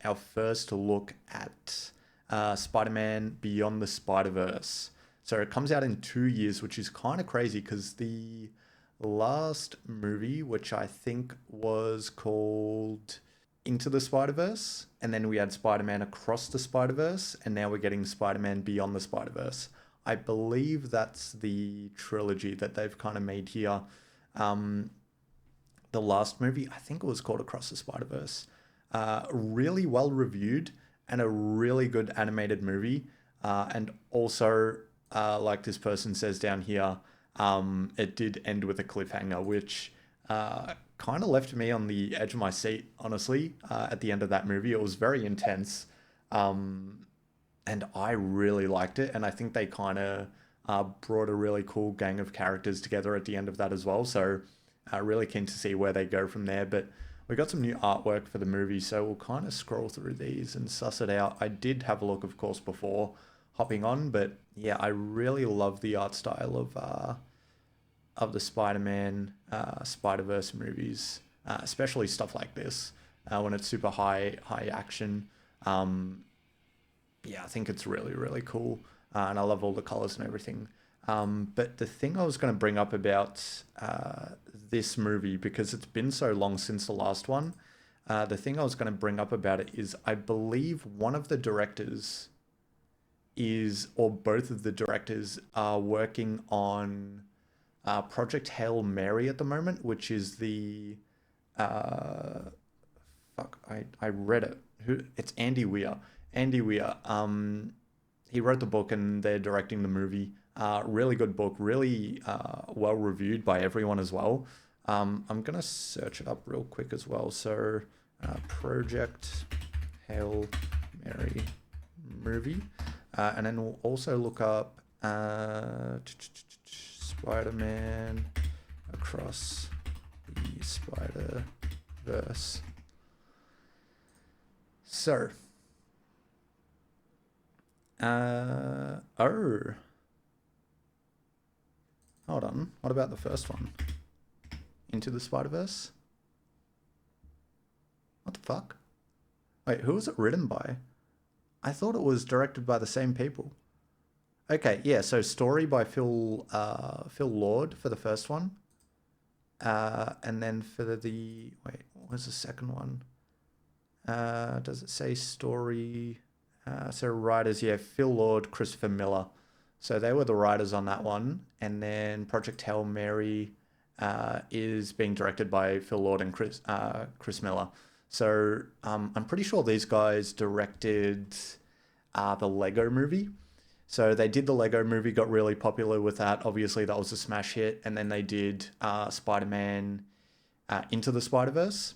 our first look at Spider-Man Beyond the Spider-Verse. So it comes out in 2 years, which is kind of crazy because the last movie, which I think was called Into the Spider-Verse, and then we had Spider-Man Across the Spider-Verse, and now we're getting Spider-Man Beyond the Spider-Verse. I believe that's the trilogy that they've kind of made here. Um, the last movie, I think it was called Across the Spider Verse. Really well reviewed and a really good animated movie. And also, like this person says down here, it did end with a cliffhanger, which kind of left me on the edge of my seat, honestly, at the end of that movie. It was very intense. Um, and I really liked it. And I think they kind of brought a really cool gang of characters together at the end of that as well. So, really keen to see where they go from there. But we got some new artwork for the movie, so we'll kind of scroll through these and suss it out. I did have a look, of course, before hopping on, but yeah, I really love the art style of the Spider-Man, Spider-Verse movies, especially stuff like this when it's super high action. Um, yeah, I think it's really, really cool. And I love all the colors and everything. But the thing I was going to bring up about this movie, because it's been so long since the last one, the thing I was going to bring up about it is I believe one of the directors is, or both of the directors are working on Project Hail Mary at the moment, which is the uh, fuck, I read it. Who? It's Andy Weir. Andy Weir. He wrote the book and they're directing the movie. Really good book, really well reviewed by everyone as well. I'm gonna search it up real quick as well. So, Project Hail Mary movie, and then we'll also look up Spider-Man Across the Spider Verse. So, oh, hold on. What about the first one? Into the Spider Verse? What the fuck? Wait, who was it written by? I thought it was directed by the same people. Okay, yeah. So story by Phil Lord for the first one, and then for the wait, what was the second one? Does it say story? So writers, yeah, Phil Lord, Christopher Miller. So they were the writers on that one, and then Project Hail Mary is being directed by Phil Lord and Chris Miller. So I'm pretty sure these guys directed the Lego Movie. So they did the Lego Movie, got really popular with that. Obviously, that was a smash hit, and then they did Spider Man Into the Spider Verse.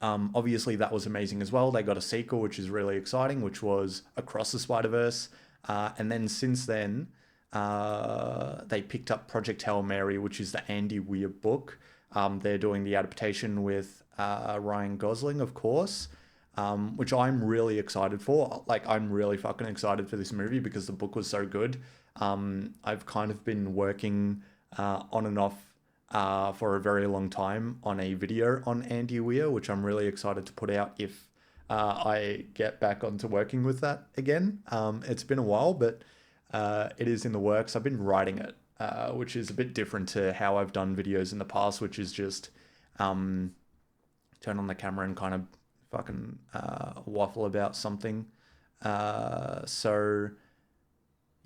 Obviously, that was amazing as well. They got a sequel, which is really exciting, which was Across the Spider Verse. And then since then, they picked up Project Hail Mary, which is the Andy Weir book. They're doing the adaptation with Ryan Gosling, of course, which I'm really excited for. Like, I'm really fucking excited for this movie because the book was so good. I've kind of been working on and off for a very long time on a video on Andy Weir, which I'm really excited to put out if I get back onto working with that again. It's been a while, but it is in the works. I've been writing it, which is a bit different to how I've done videos in the past, which is just um, turn on the camera and kind of fucking waffle about something. So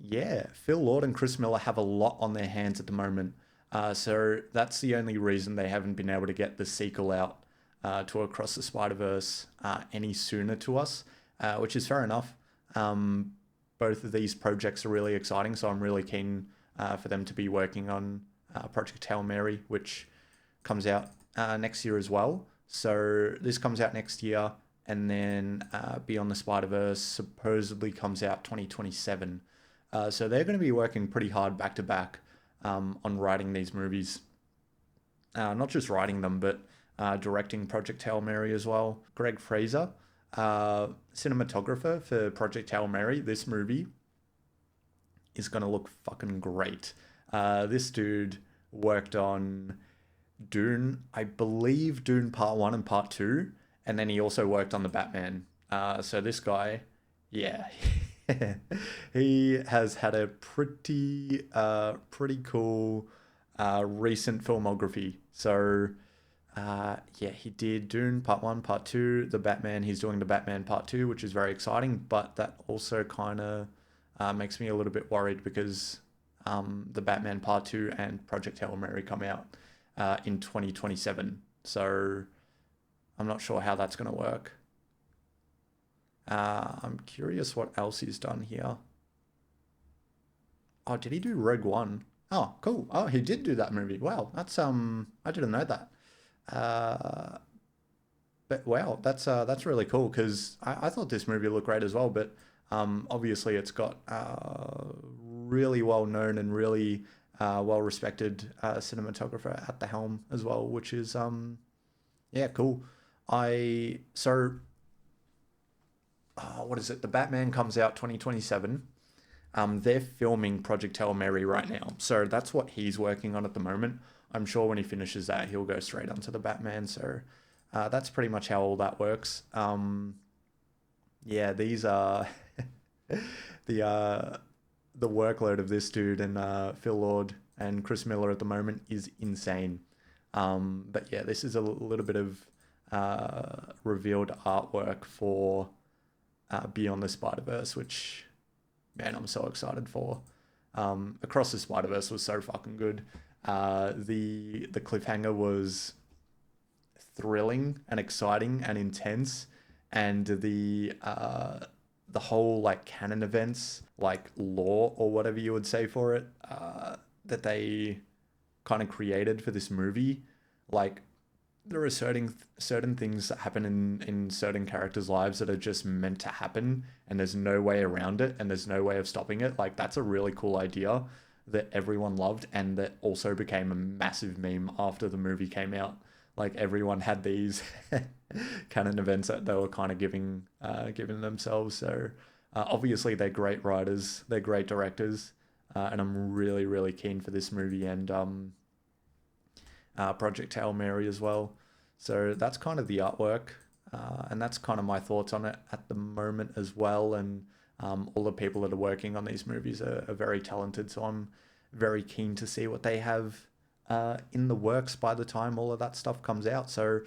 yeah, Phil Lord and Chris Miller have a lot on their hands at the moment. So that's the only reason they haven't been able to get the sequel out to Across the Spider Verse any sooner to us, which is fair enough. Um, both of these projects are really exciting, so I'm really keen for them to be working on Project Hail Mary, which comes out next year as well. So this comes out next year, and then Beyond the Spider Verse supposedly comes out 2027. So they're going to be working pretty hard back to back on writing these movies. Not just writing them, but directing Project Hail Mary as well. Greg Fraser, cinematographer for Project Hail Mary. This movie is going to look fucking great. This dude worked on Dune, I believe Dune Part 1 and Part 2, and then he also worked on the Batman. So this guy, yeah, he has had a pretty cool recent filmography. So yeah, he did Dune Part 1, Part 2, The Batman. He's doing The Batman Part 2, which is very exciting, but that also kind of makes me a little bit worried because The Batman Part 2 and Project Hail Mary come out in 2027. So I'm not sure how that's going to work. I'm curious what else he's done here. Oh, did he do Rogue One? Oh, cool. Oh, he did do that movie. Wow, that's I didn't know that. Uh, but wow, that's really cool because I thought this movie looked great as well. But obviously, it's got really well known and really well respected cinematographer at the helm as well, which is yeah, cool. I so what is it? The Batman comes out 2027. They're filming Project Hail Mary right now, so that's what he's working on at the moment. I'm sure when he finishes that, he'll go straight onto the Batman. So that's pretty much how all that works. Yeah, these are the the workload of this dude and Phil Lord and Chris Miller at the moment is insane. But yeah, this is a little bit of revealed artwork for Beyond the Spider Verse, which man, I'm so excited for. Across the Spider Verse was so fucking good. The cliffhanger was thrilling and exciting and intense, and the whole like canon events, like lore or whatever you would say for it, that they kind of created for this movie, like there are certain things that happen in certain characters' lives that are just meant to happen, and there's no way around it, and there's no way of stopping it. Like that's a really cool idea that everyone loved, and that also became a massive meme after the movie came out. Like everyone had these canon events that they were kind of giving themselves. So obviously they're great writers, they're great directors, and I'm really keen for this movie and Project Hail Mary as well. So that's kind of the artwork, and that's kind of my thoughts on it at the moment as well. And all the people that are working on these movies are very talented, so I'm very keen to see what they have in the works by the time all of that stuff comes out. So